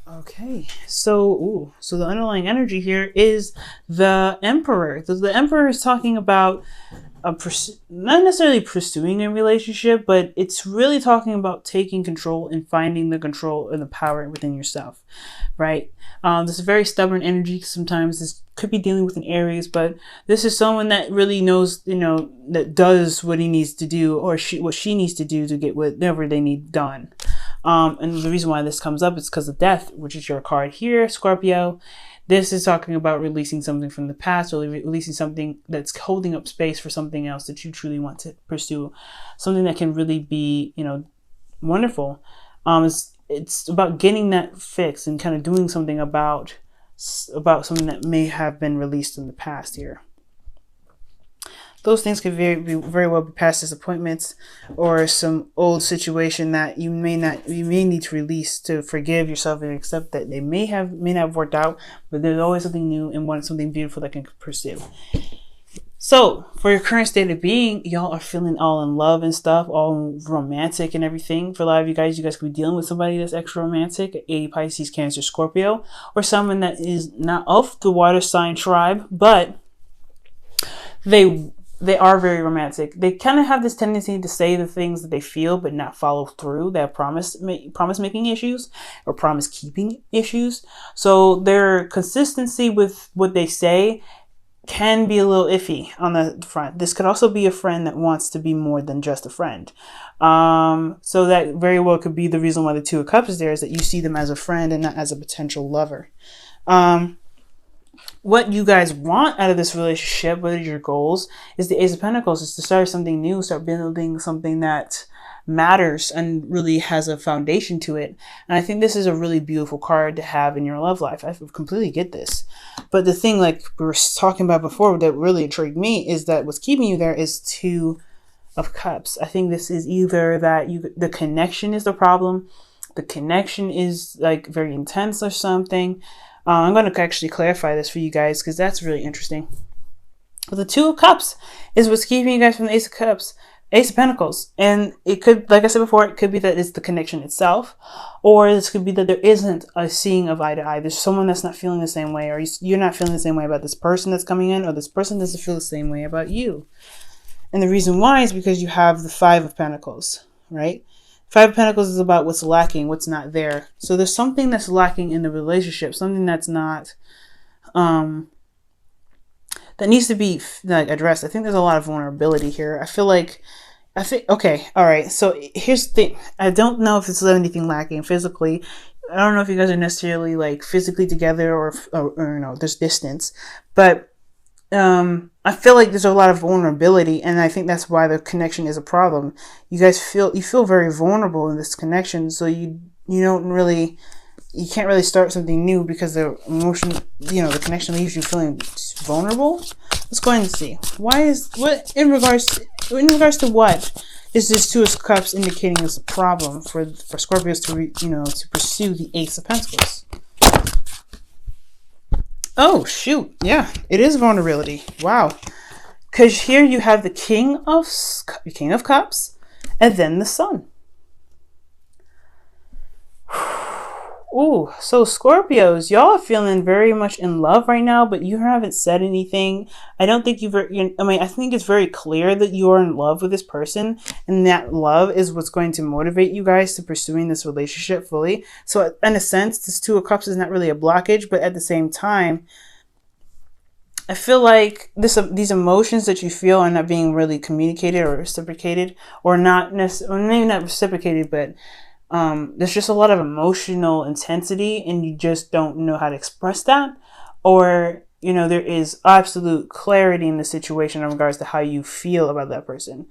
Okay, so the underlying energy here is the Emperor. The Emperor is talking about not necessarily pursuing a relationship, but it's really talking about taking control and finding the control and the power within yourself, right? This is very stubborn energy. Sometimes this could be dealing with an Aries, but this is someone that really knows, that does what he needs to do, or what she needs to do to get whatever they need done. And the reason why this comes up is because of death, which is your card here, Scorpio. This is talking about releasing something from the past, or releasing something that's holding up space for something else that you truly want to pursue. Something that can really be, wonderful. It's about getting that fixed and kind of doing something about something that may have been released in the past here. Those things could very well be past disappointments, or some old situation that you may need to release to forgive yourself and accept that they may not have worked out, but there's always something new and something beautiful that can pursue. So for your current state of being, y'all are feeling all in love and stuff, all romantic and everything. For a lot of you guys could be dealing with somebody that's extra romantic, a Pisces, Cancer, Scorpio, or someone that is not of the water sign tribe, but they are very romantic. They kind of have this tendency to say the things that they feel but not follow through. They have promise making issues or promise keeping issues. So their consistency with what they say can be a little iffy on the front. This could also be a friend that wants to be more than just a friend. So that very well could be the reason why the Two of Cups is there, is that you see them as a friend and not as a potential lover. What you guys want out of this relationship, what are your goals, is the Ace of Pentacles, is to start something new, start building something that matters and really has a foundation to it. And I think this is a really beautiful card to have in your love life. I completely get this. But the thing, like we were talking about before, that really intrigued me is that what's keeping you there is Two of Cups. I think this is either that the connection is the problem. The connection is like very intense or something. I'm going to actually clarify this for you guys because that's really interesting. But the Two of Cups is what's keeping you guys from the Ace of Pentacles. And it could, like I said before, it could be that it's the connection itself, or this could be that there isn't a seeing of eye to eye. There's someone that's not feeling the same way, or you're not feeling the same way about this person that's coming in, or this person doesn't feel the same way about you. And the reason why is because you have the Five of Pentacles, right? Five of Pentacles is about what's lacking, what's not there. So there's something that's lacking in the relationship, something that's not, that needs to be like addressed. I think there's a lot of vulnerability here. Okay, all right. So here's the thing. I don't know if it's anything lacking physically. I don't know if you guys are necessarily like physically together or there's distance, but I feel like there's a lot of vulnerability, and I think that's why the connection is a problem. You guys feel very vulnerable in this connection, so you can't really start something new because the emotion, the connection leaves you feeling vulnerable. Let's go ahead and see. In regards to what is this Two of Cups indicating is a problem for Scorpios to pursue the Ace of Pentacles? Oh, shoot. Yeah, it is vulnerability. Wow. Because here you have the King of Cups and then the Sun. Ooh, so Scorpios, y'all are feeling very much in love right now, but you haven't said anything. I don't think I think it's very clear that you are in love with this person, and that love is what's going to motivate you guys to pursuing this relationship fully. So in a sense, this Two of Cups is not really a blockage, but at the same time, I feel like these emotions that you feel are not being really communicated or reciprocated, or maybe not reciprocated, but there's just a lot of emotional intensity and you just don't know how to express that, or there is absolute clarity in the situation in regards to how you feel about that person.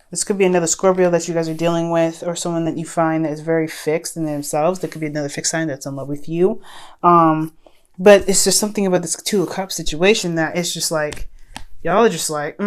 This could be another Scorpio that you guys are dealing with, or someone that you find that is very fixed in themselves. There could be another fixed sign that's in love with you. But it's just something about this Two of Cups situation that it's just like, y'all are just like,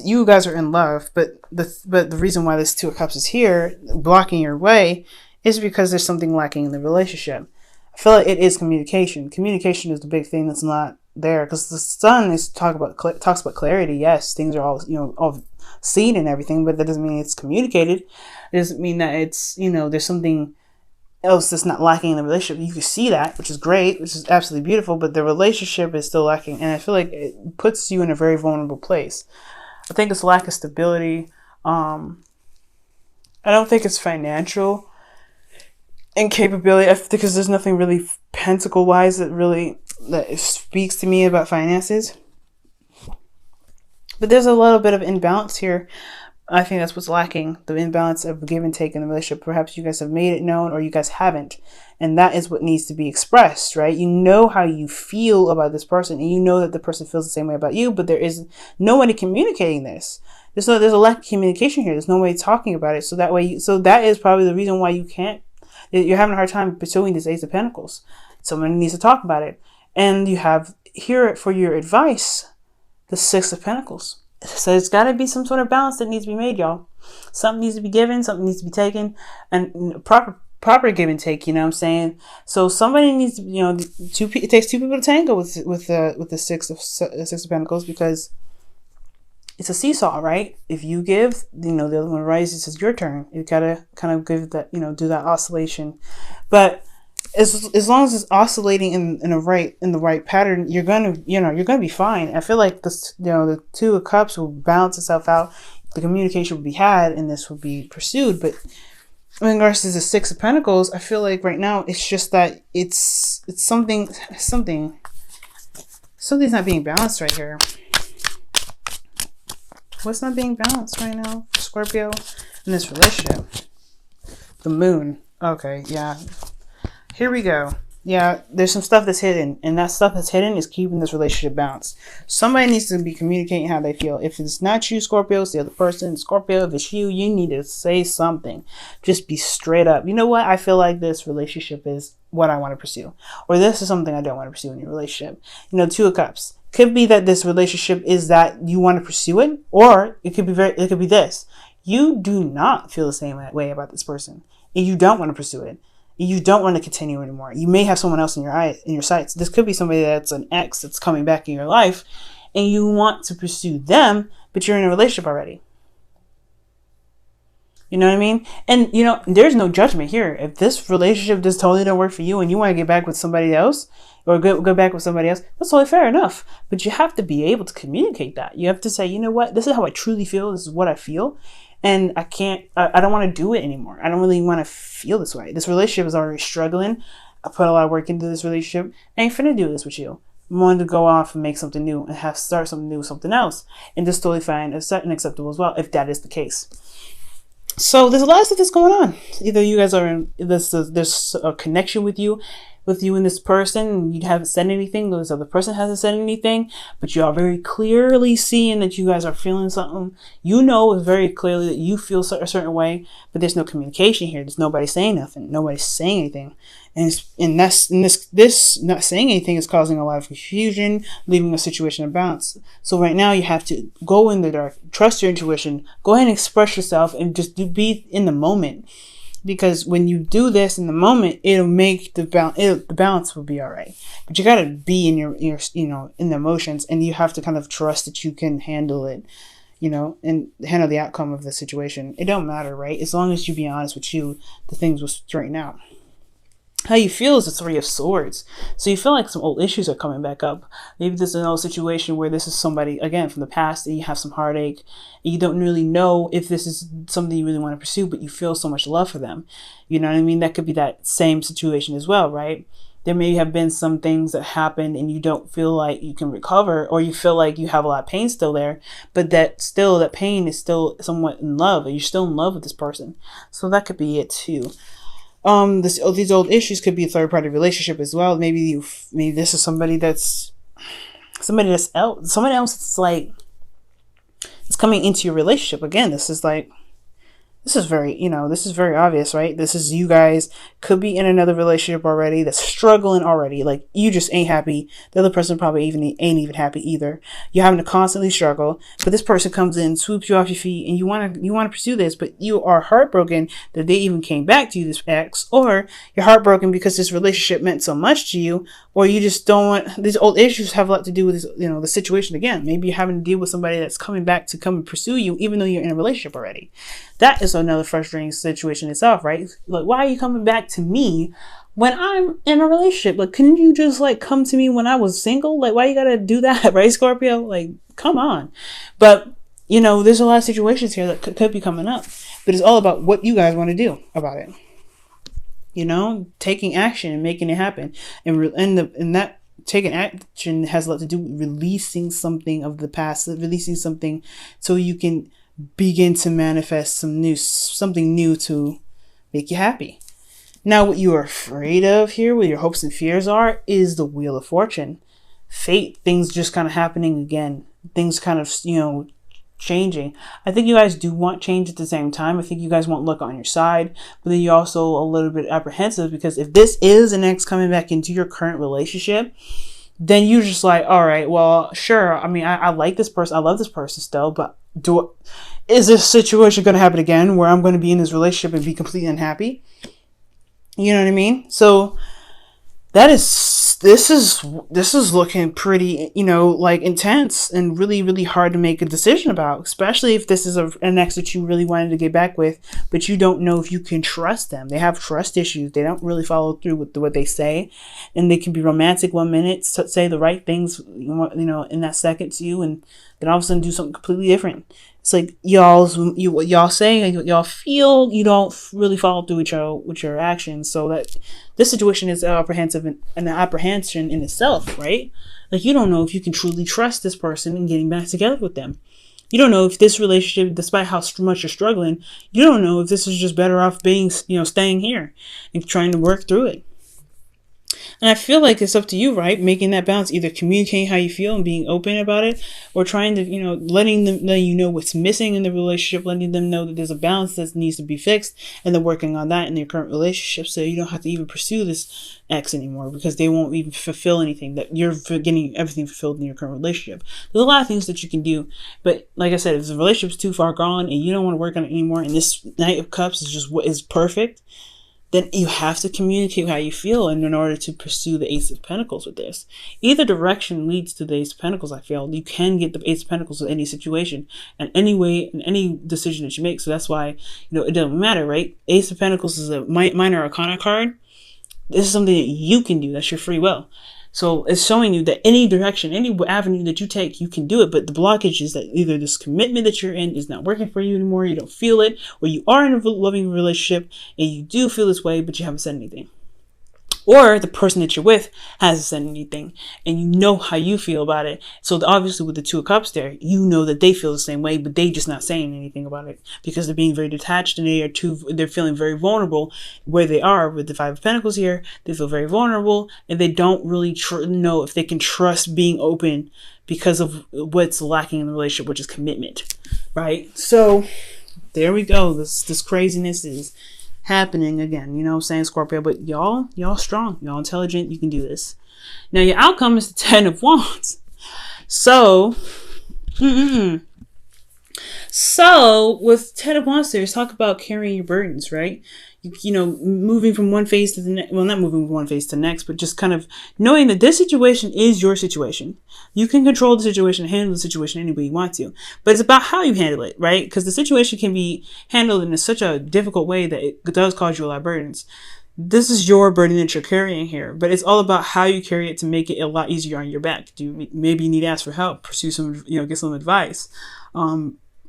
you guys are in love, but the reason why this Two of Cups is here blocking your way is because there's something lacking in the relationship. I feel like it is communication. Communication is the big thing that's not there, because the Sun talks about clarity. Yes, things are all seen and everything, but that doesn't mean it's communicated. It doesn't mean that it's, there's something else that's not lacking in the relationship. You can see that, which is great, which is absolutely beautiful, but the relationship is still lacking. And I feel like it puts you in a very vulnerable place. I think it's lack of stability. I don't think it's financial incapability, because there's nothing really pentacle wise that speaks to me about finances. But there's a little bit of imbalance here. I think that's what's lacking, the imbalance of give and take in the relationship. Perhaps you guys have made it known or you guys haven't. And that is what needs to be expressed, right? You know how you feel about this person, and you know that the person feels the same way about you, but there is nobody communicating this. There's a lack of communication here. There's nobody talking about it. So that is probably the reason why you're having a hard time pursuing this Ace of Pentacles. Someone needs to talk about it. And you have here for your advice, the Six of Pentacles. So it's got to be some sort of balance that needs to be made, y'all. Something needs to be given, something needs to be taken, and proper give and take. You know what I'm saying? So somebody needs to, it takes two people to tango with the Six of Pentacles, because it's a seesaw, right? If you give, the other one rises. It's your turn. You gotta kind of give that, do that oscillation. But as long as it's oscillating in the right pattern, you're gonna be fine. I feel like this, the Two of Cups will balance itself out. The communication will be had, and this will be pursued. But in regards to the Six of Pentacles, I feel like right now it's just that it's something's not being balanced right here. What's not being balanced right now, Scorpio, in this relationship? The Moon. Okay, yeah. Here we go. Yeah, there's some stuff that's hidden, and that stuff that's hidden is keeping this relationship balanced. Somebody needs to be communicating how they feel. If it's not you, Scorpio, it's the other person. Scorpio, if it's you, you need to say something. Just be straight up. You know what? I feel like this relationship is what I want to pursue, or this is something I don't want to pursue in your relationship. Two of Cups. Could be that this relationship is that you want to pursue it, or it could be this. You do not feel the same way about this person, and you don't want to pursue it. You don't want to continue anymore. You may have someone else in your sights. This could be somebody that's an ex that's coming back in your life, and you want to pursue them, but you're in a relationship already. You know what I mean? And there's no judgment here. If this relationship just totally don't work for you, and you want to get back with somebody else, or go back with somebody else, that's totally fair enough. But you have to be able to communicate that. You have to say, you know what? This is how I truly feel. This is what I feel. And I don't want to do it anymore. I don't really want to feel this way. This relationship is already struggling. I put a lot of work into this relationship. I ain't finna do this with you. I wanted to go off and make something new and start something new, something else. And just totally fine and acceptable as well, if that is the case. So there's a lot of stuff that's going on. Either you guys are there's a connection with you and this person, and you haven't said anything, this other person hasn't said anything, but you are very clearly seeing that you guys are feeling something. Very clearly that you feel a certain way, but there's no communication here. There's nobody saying nothing. Nobody's saying anything. And this not saying anything is causing a lot of confusion, leaving a situation of balance. So right now you have to go in the dark, trust your intuition, go ahead and express yourself, and just be in the moment. Because when you do this in the moment, it'll make the balance will be all right. But you gotta be in your in the emotions, and you have to kind of trust that you can handle it, and handle the outcome of the situation. It don't matter, right? As long as you be honest with you, the things will straighten out. How you feel is the Three of Swords. So you feel like some old issues are coming back up. Maybe there's an old situation where this is somebody, again, from the past, and you have some heartache. And you don't really know if this is something you really want to pursue, but you feel so much love for them. You know what I mean? That could be that same situation as well, right? There may have been some things that happened and you don't feel like you can recover, or you feel like you have a lot of pain still there, but that pain is still somewhat in love, and you're still in love with this person. So that could be it too. These old issues could be a third party relationship as well. Maybe this is somebody else. Someone else that's like, it's coming into your relationship. Again, this is very obvious, right? This is you guys could be in another relationship already that's struggling already. Like, you just ain't happy. The other person probably ain't even happy either. You're having to constantly struggle, but this person comes in, swoops you off your feet, and you want to pursue this, but you are heartbroken that they even came back to you, this ex, or you're heartbroken because this relationship meant so much to you, or you just don't want, these old issues have a lot to do with this, the situation again. Maybe you're having to deal with somebody that's coming back to come and pursue you, even though you're in a relationship already. That is another frustrating situation itself, right? Like, why are you coming back to me when I'm in a relationship? Like, couldn't you just like come to me when I was single? Like, why you gotta do that, right, Scorpio? Like, come on. But, there's a lot of situations here that could be coming up, but it's all about what you guys want to do about it. Taking action and making it happen. And that taking action has a lot to do with releasing something of the past, releasing something so you can begin to manifest something new to make you happy. Now, what you are afraid of here, what your hopes and fears are, is the Wheel of Fortune. Fate, things just kind of happening again. Things kind of, changing. I think you guys do want change at the same time. I think you guys want luck on your side, but then you're also a little bit apprehensive because if this is an ex coming back into your current relationship, then you're just like, all right, well, sure. I mean, I like this person. I love this person still, but is this situation going to happen again where I'm going to be in this relationship and be completely unhappy? You know what I mean? So this is looking pretty, like intense and really, really hard to make a decision about, especially if this is an ex that you really wanted to get back with, but you don't know if you can trust them. They have trust issues. They don't really follow through with what they say, and they can be romantic one minute, say the right things, in that second to you, and then all of a sudden do something completely different. It's like what y'all say and what y'all feel, you don't really follow through with your actions. So that this situation is apprehensive and an apprehension in itself, right? Like, you don't know if you can truly trust this person and getting back together with them. You don't know if this relationship, despite how much you're struggling, you don't know if this is just better off being, staying here and trying to work through it. And I feel like it's up to you, right? Making that balance, either communicating how you feel and being open about it, or trying to, letting you know what's missing in the relationship, letting them know that there's a balance that needs to be fixed, and then working on that in your current relationship so you don't have to even pursue this ex anymore because they won't even fulfill anything, that you're getting everything fulfilled in your current relationship. There's a lot of things that you can do, but like I said, if the relationship's too far gone and you don't want to work on it anymore, and this Knight of Cups is just what is perfect, then you have to communicate how you feel in order to pursue the Ace of Pentacles with this. Either direction leads to the Ace of Pentacles, I feel. You can get the Ace of Pentacles with any situation and any way, in any decision that you make. So that's why, it doesn't matter, right? Ace of Pentacles is a minor arcana card. This is something that you can do. That's your free will. So it's showing you that any direction, any avenue that you take, you can do it. But the blockage is that either this commitment that you're in is not working for you anymore, you don't feel it, or you are in a loving relationship and you do feel this way, but you haven't said anything. Or the person that you're with hasn't said anything and you know how you feel about it. So obviously with the Two of Cups there, you know that they feel the same way, but they just not saying anything about it because they're being very detached and they're feeling very vulnerable where they are. With the Five of Pentacles here, they feel very vulnerable and they don't really know if they can trust being open because of what's lacking in the relationship, which is commitment, right? So there we go. This craziness is happening again, saying, Scorpio, but y'all strong, y'all intelligent, you can do this. Now your outcome is the Ten of Wands. So with Ten of Wands there, talk about carrying your burdens, right? Moving from one phase to the next. Well, not moving from one phase to the next, but just kind of knowing that this situation is your situation. You can control the situation, handle the situation any way you want to, but it's about how you handle it, right? Because the situation can be handled in such a difficult way that it does cause you a lot of burdens. This is your burden that you're carrying here, but it's all about how you carry it to make it a lot easier on your back. Maybe you need to ask for help, pursue some, get some advice.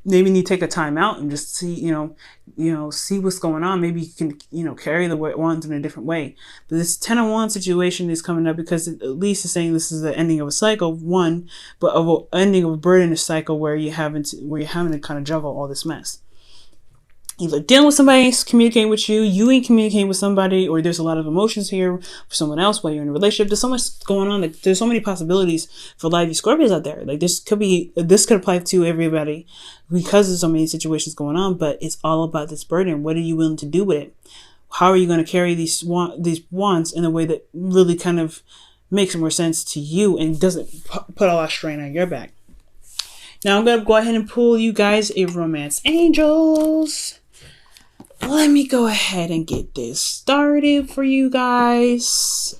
Maybe you need to take a time out and just see, see what's going on. Maybe you can, carry the wands in a different way. But this 10 of Wands situation is coming up because at least it's saying this is the ending of a cycle, one, but of an ending of a burden cycle where you're having to kind of juggle all this mess. Either dealing with somebody communicating with you, you ain't communicating with somebody, or there's a lot of emotions here for someone else while you're in a relationship. There's so much going on. Like, there's so many possibilities for a lot of you Scorpios out there. Like, this could apply to everybody because there's so many situations going on, but it's all about this burden. What are you willing to do with it? How are you going to carry these wands in a way that really kind of makes more sense to you and doesn't put a lot of strain on your back? Now I'm going to go ahead and pull you guys a Romance Angels. Let me go ahead and get this started for you guys.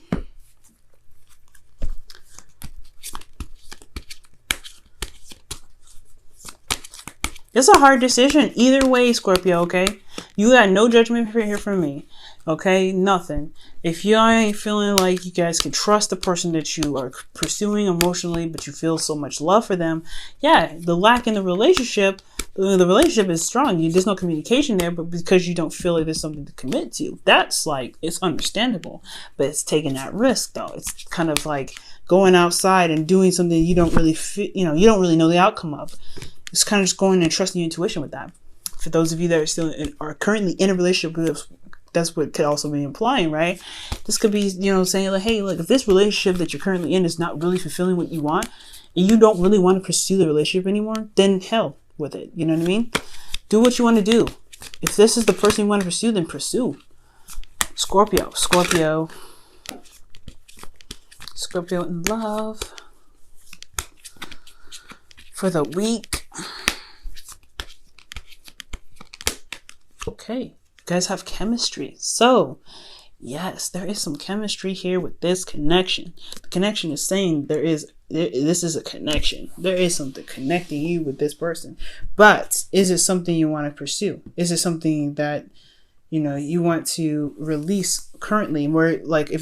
It's a hard decision. Either way, Scorpio, okay? You got no judgment here from me. Okay? Nothing. If you ain't feeling like you guys can trust the person that you are pursuing emotionally, but you feel so much love for them, yeah, the lack in the relationship is strong. There's no communication there, but because you don't feel like there's something to commit to, that's like, it's understandable. But it's taking that risk, though. It's kind of like going outside and doing something you don't really you don't really know the outcome of. It's kind of just going and trusting your intuition with that. For those of you that are currently in a relationship with, that's what could also be implying, right? This could be, saying like, hey, look, if this relationship that you're currently in is not really fulfilling what you want, and you don't really want to pursue the relationship anymore, then hell with it. You know what I mean? Do what you want to do. If this is the person you want to pursue, then pursue. Scorpio in love for the week. Okay, you guys have chemistry. So, yes, there is some chemistry here with this connection. The connection is saying this is a connection. There is something connecting you with this person. But is it something you want to pursue? Is it something that, you want to release currently? Where, like, do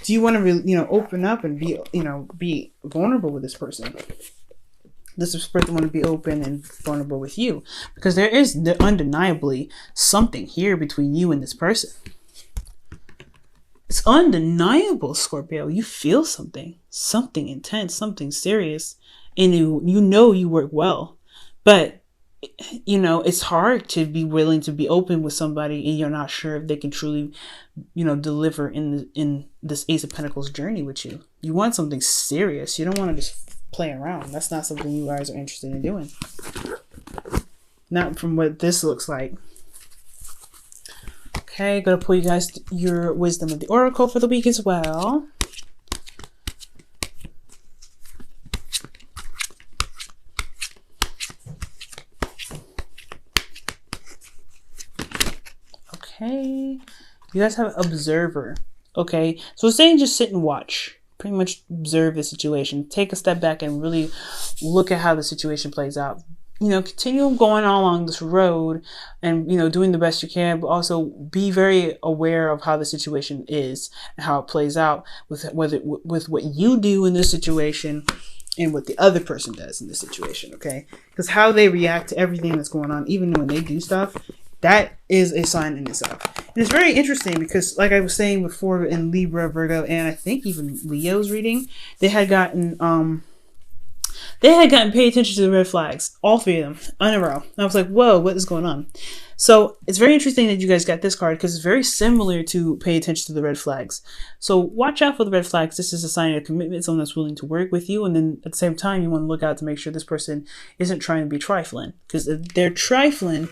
you want to, open up and be vulnerable with this person? Does this person want to be open and vulnerable with you? Because there is undeniably something here between you and this person. It's undeniable, Scorpio. You feel something intense, something serious, and you work well. But, it's hard to be willing to be open with somebody and you're not sure if they can truly, deliver in this Ace of Pentacles journey with you. You want something serious. You don't want to just play around. That's not something you guys are interested in doing. Not from what this looks like. Okay, gonna pull you guys your wisdom of the oracle for the week as well. Okay, you guys have observer. Okay, so it's saying just sit and watch. Pretty much observe the situation. Take a step back and really look at how the situation plays out. Continue going along this road and, doing the best you can, but also be very aware of how the situation is and how it plays out with what you do in this situation and what the other person does in this situation, okay? Because how they react to everything that's going on, even when they do stuff, that is a sign in itself. And it's very interesting because, like I was saying before, in Libra, Virgo, and I think even Leo's reading, they had gotten pay attention to the red flags, all three of them in a row. And I was like, whoa, what is going on? So it's very interesting that you guys got this card because it's very similar to pay attention to the red flags. So watch out for the red flags. This is a sign of commitment, someone that's willing to work with you. And then at the same time, you want to look out to make sure this person isn't trying to be trifling, because if they're trifling,